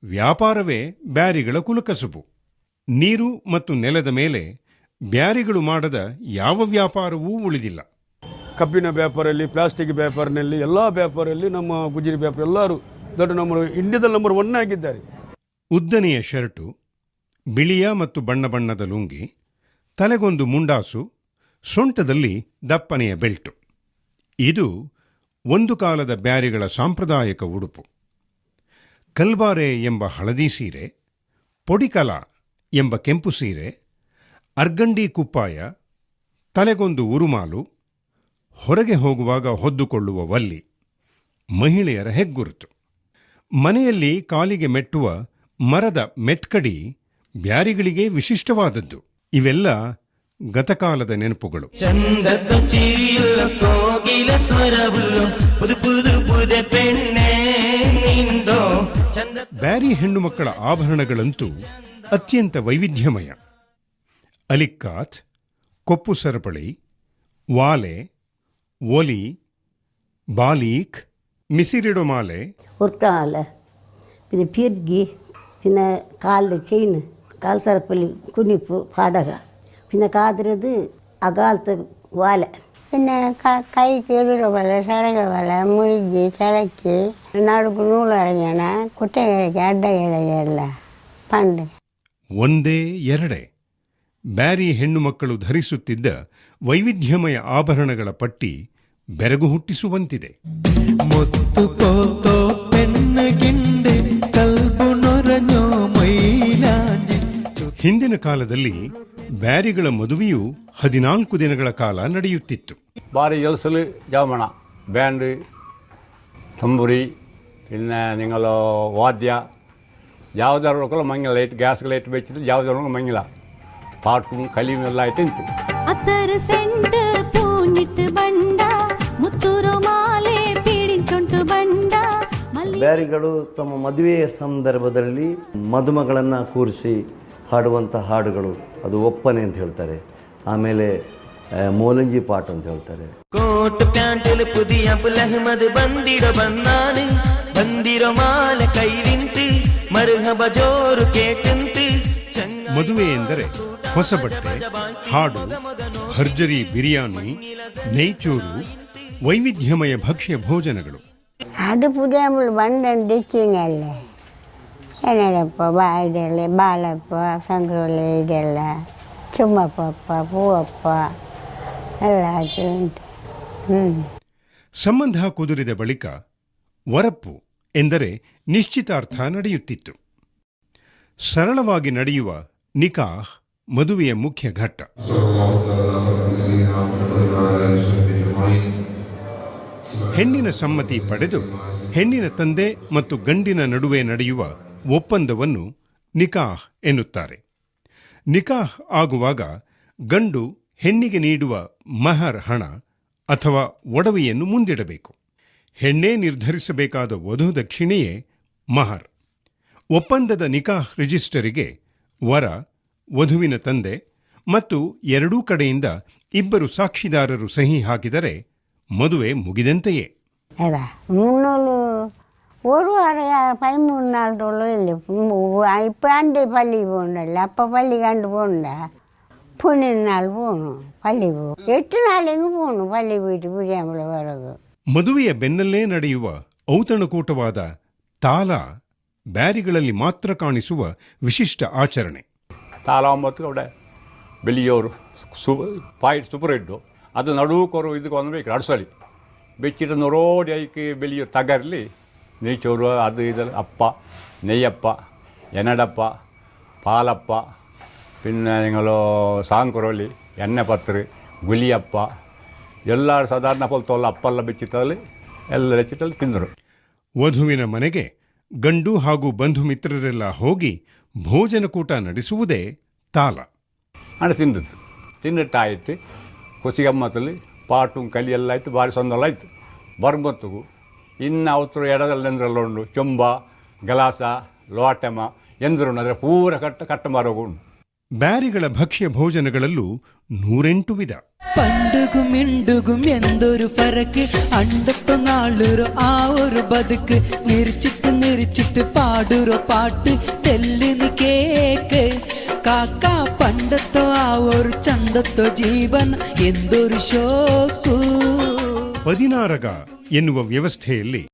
ವ್ಯಾಪಾರವೇ ಬ್ಯಾರಿಗಳ ಕುಲಕಸುಬು. ನೀರು ಮತ್ತು ನೆಲದ ಮೇಲೆ ಬ್ಯಾರಿಗಳು ಮಾಡದ ಯಾವ ವ್ಯಾಪಾರವೂ ಉಳಿದಿಲ್ಲ. ಕಬ್ಬಿನ ವ್ಯಾಪಾರಲ್ಲಿ, ಪ್ಲಾಸ್ಟಿಕ್ ವ್ಯಾಪಾರದಲ್ಲಿ, ಎಲ್ಲ ವ್ಯಾಪಾರಲ್ಲಿ ನಮ್ಮ ಗುಜರಿ ವ್ಯಾಪಾರ ಎಲ್ಲರೂ ದೊಡ್ಡ ನಮ್ಮ ಇಂಡಿಯಾದಲ್ಲಿ ನಂಬರ್ 1 ಆಗಿದ್ದಾರೆ. ಉದ್ದನೆಯ ಶರ್ಟು, ಬಿಳಿಯ ಮತ್ತು ಬಣ್ಣ ಬಣ್ಣದ ಲುಂಗಿ, ತಲೆಗೊಂದು ಮುಂಡಾಸು, ಸೊಂಟದಲ್ಲಿ ದಪ್ಪನೆಯ ಬೆಲ್ಟು. ಇದು ಒಂದು ಕಾಲದ ಬ್ಯಾರಿಗಳ ಸಾಂಪ್ರದಾಯಿಕ ಉಡುಪು. ಕಲ್ಬಾರೆ ಎಂಬ ಹಳದಿ ಸೀರೆ, ಪೊಡಿಕಲ ಎಂಬ ಕೆಂಪು ಸೀರೆ, ಅರ್ಗಂಡಿ ಕುಪ್ಪಾಯ, ತಲೆಗೊಂದು ಉರುಮಾಲು, ಹೊರಗೆ ಹೋಗುವಾಗ ಹೊದ್ದುಕೊಳ್ಳುವ ವಲ್ಲಿ ಮಹಿಳೆಯರ ಹೆಗ್ಗುರುತು. ಮನೆಯಲ್ಲಿ ಕಾಲಿಗೆ ಮೆಟ್ಟುವ ಮರದ ಮೆಟ್ಕಡಿ ಬ್ಯಾರಿಗಳಿಗೆ ವಿಶಿಷ್ಟವಾದದ್ದು. ಇವೆಲ್ಲ ಗತಕಾಲದ ನೆನಪುಗಳು. ಬ್ಯಾರಿ ಹೆಣ್ಣು ಮಕ್ಕಳ ಆಭರಣಗಳಂತೂ ಅತ್ಯಂತ ವೈವಿಧ್ಯಮಯ. ಅಲಿಕ್ಕಾತ್, ಕೊಪ್ಪು ಸರಪಳಿ, ವಾಲೆ, ಒಲಿ, ಬಾಲೀಕ್, മിസിരിടുമാലെ ഉർക്കാല പിന്നെ പിർഗി പിന്നെ കാലിൽ ചെയിൻ കാൽ സരപ്പള്ളി കുനിപ്പ് പാടക പിന്നെ കാതിരത് അകാലത്ത് വാല പിന്നെ കൈ കീഴുള്ള വല ചിറക വല മുഴുകി ചിറക്കി നടുക്ക് നൂലറിയണ കുട്ടിಗಳಿಗೆ ಅಡ್ಡಗೆಳೆಯಲ್ಲ ಪಂಡೆ. ಒಂದೇ ಎರಡೇ ಬ್ಯಾರಿ ಹೆಣ್ಣು ಮಕ್ಕಳು ಧರಿಸುತ್ತಿದ್ದ ವೈವಿಧ್ಯಮಯ ಆಭರಣಗಳ ಪಟ್ಟಿ ಬೆರಗು ಹುಟ್ಟಿಸುವಂತಿದೆ. ಹಿಂದಿನ ಕಾಲದಲ್ಲಿ ಬ್ಯಾರಿಗಳ ಮದುವೆಯು 14 ದಿನಗಳ ಕಾಲ ನಡೆಯುತ್ತಿತ್ತು. ಬಾರಿ ಜಲಸಲು ಜಾಮಣ ಬ್ಯಾಂಡ್ ತಂಬುರಿ പിന്നെ നിങ്ങൾ ವಾದ್ಯ ಯಾವುದರೊಳಗೆ ಮಂಗಿಲ್ಲ, ಲೈಟ್ ಗ್ಯಾಸ್ ಲೈಟ್ ಬೆಚ್ಚಿದ್ದು ಯಾವುದರೊಳಗೆ ಮಂಗಿಲ್ಲ, ಪಾಟು ಕಲಿಯು ಎಲ್ಲ ಆಯ್ತು ನಿಂತು. ಬ್ಯಾರಿಗಳು ತಮ್ಮ ಮದುವೆಯ ಸಂದರ್ಭದಲ್ಲಿ ಮದುಮಗಳನ್ನು ಕೂರಿಸಿ ಹಾಡುವಂಥ ಹಾಡುಗಳು, ಅದು ಒಪ್ಪನೆ ಅಂತ ಹೇಳ್ತಾರೆ. ಆಮೇಲೆ ಮೋಲಂಜಿ ಪಾಠ ಅಂತ ಹೇಳ್ತಾರೆ. ಕೋಟ್ ಪ್ಯಾಂಟಲ್ ಪುದಿಯ ಪುಲಹಮದ್ ಬಂದಿರೋ ಬಂದಾನು ಬಂದಿರೋ ಮಾಲ ಕೈರಿಂತು ಮರುಹಬ ಜೋರು ಕೇಟಂತು. ಮದುವೆ ಎಂದರೆ ಹೊಸ ಬಟ್ಟೆ, ಹಾಡು, ಭರ್ಜರಿ ಬಿರಿಯಾನಿ, ನೇಚೂರು, ವೈವಿಧ್ಯಮಯ ಭಕ್ಷ್ಯ ಭೋಜನಗಳು. ಅದು ಪುದಿಯಂಬಳು ಬಂದನ್ನು ದಿಕ್ಕಿಂಗಲ್ಲೇ ಏನಪ್ಪ ಇದೆಲ್ಲ ಬಾಲಪ್ಪ ಸಂಕ್ರೋಲೆ ಇದೆಲ್ಲ ಚುಮ್ಮಪ್ಪಪ್ಪ ಪೂವಪ್ಪ ಎಲ್ಲ ಉಂಟು. ಸಂಬಂಧ ಕುದುರಿದ ಬಳಿಕ ವರಪ್ಪು ಎಂದರೆ ನಿಶ್ಚಿತಾರ್ಥ ನಡೆಯುತ್ತಿತ್ತು. ಸರಳವಾಗಿ ನಡೆಯುವ ನಿಕಾಹ್ ಮದುವೆಯ ಮುಖ್ಯ ಘಟ್ಟ. ಹೆಣ್ಣಿನ ಸಮ್ಮತಿ ಪಡೆದು ಹೆಣ್ಣಿನ ತಂದೆ ಮತ್ತು ಗಂಡಿನ ನಡುವೆ ನಡೆಯುವ ಒಪ್ಪಂದವನ್ನು ನಿಕಾಹ್ ಎನ್ನುತ್ತಾರೆ. ನಿಕಾಹ್ ಆಗುವಾಗ ಗಂಡು ಹೆಣ್ಣಿಗೆ ನೀಡುವ ಮಹರ್ ಹಣ ಅಥವಾ ಒಡವೆಯನ್ನು ಮುಂದಿಡಬೇಕು. ಹೆಣ್ಣೇ ನಿರ್ಧರಿಸಬೇಕಾದ ವಧು ದಕ್ಷಿಣೆಯೇ ಮಹರ್. ಒಪ್ಪಂದದ ನಿಕಾಹ್ ರಿಜಿಸ್ಟರಿಗೆ ವರ, ವಧುವಿನ ತಂದೆ ಮತ್ತು ಎರಡೂ ಕಡೆಯಿಂದ 2 ಸಾಕ್ಷಿದಾರರು ಸಹಿ ಹಾಕಿದರೆ ಮದುವೆ ಮುಗಿದಂತೆಯೇ. ஒரு வாரம் 13 நாள் இல்லை. இப்போ ஆண்டு பள்ளி போகணும்ல, அப்போ பள்ளி கண்டு போகணுண்டா 12 நாள் போகணும் பள்ளி போ 8 நாளைಗೂ போகணும் பள்ளி போயிட்டு புரியாமல் வரகு. ಮದುವೆಯ ಬೆನ್ನಲ್ಲೇ ನಡೆಯುವ ಔತಣಕೂಟವಾದ ತಾಲ ಬ್ಯಾರಿಗಳಲ್ಲಿ ಮಾತ್ರ ಕಾಣಿಸುವ ವಿಶಿಷ್ಟ ಆಚರಣೆ. ತಾಲ 9 അവിടെ വലിയൊരു സൂപ്പർ ഇട്ടു അത് നടുക്കൊരു ഇത് കൊണ്ടുപോയി അടസളി വെച്ചിട്ട് നൊറോടി ആയിക്ക് വലിയ തകരല് നെയ്ച്ചോറ് അത് ഇത് അപ്പ, നെയ്യപ്പ, എനടപ്പ, പാലപ്പ, പിന്നെ നിങ്ങൾ സാങ്കുറോലി, എണ്ണപ്പത്തറ്, ಗುಲಿಯಪ್ಪ ಎಲ್ಲರೂ ಸಾಧಾರಣ ಪಲ್ತೋಲ್ಲ ಅಪ್ಪೆಲ್ಲ ಬೆಚ್ಚಿತ್ತಲ್ಲಿ ಎಲ್ಲ ಬೆಚ್ಚಿತ್ತಲ್ಲಿ ತಿಂದರು. ವಧುವಿನ ಮನೆಗೆ ಗಂಡು ಹಾಗೂ ಬಂಧು ಮಿತ್ರರೆಲ್ಲ ಹೋಗಿ ಭೋಜನಕೂಟ ನಡೆಸುವುದೇ ತಾಲ. ಹಣ ತಿಂದದ್ದು ತಿಂದಿಟ್ಟಾಯಿತು. ಕೊಸಿಗಮ್ಮತ್ತಲ್ಲಿ ಪಾಟು ಕಲಿ ಎಲ್ಲ ಆಯಿತು, ಭಾರಿ ಸಂದಲ್ಲ ಆಯಿತು. ಬರ್ಬತ್ತುಗು ಇನ್ನು ಅವಸರು ಎಡದಲ್ಲಿ ಎಂದ್ರೆಲ್ಲ ಉಂಡು, ಚೊಂಬ, ಗಲಾಸ, ಲೋಟಮ ಎಂದರು ಅಂದರೆ ಪೂರ ಕಟ್ಟ ಮಾರೋಗುಂಡು. ಬ್ಯಾರಿಗಳ ಭಕ್ಷ್ಯ ಭೋಜನಗಳಲ್ಲೂ 108 ವಿಧ. പണ്ടുകും മിണ്ടുകും എന്തൊരു പരക്ക് അണ്ടത്തൊന്നാളൊരു ആ ഒരു ബതുക്ക് നിരിച്ചിട്ട് വെച്ചിട്ട് പാടുറോ പാട്ട് തെല്ലിന് കേക്ക് കാക്ക പണ്ടത്തോ ആ ഒരു ചന്തത്തോ ಜೀವನ ಎಂದೊರು ಶೋಕು. ಪದಿನಾರಗ ಎನ್ನುವ ವ್ಯವಸ್ಥೆಯಲ್ಲಿ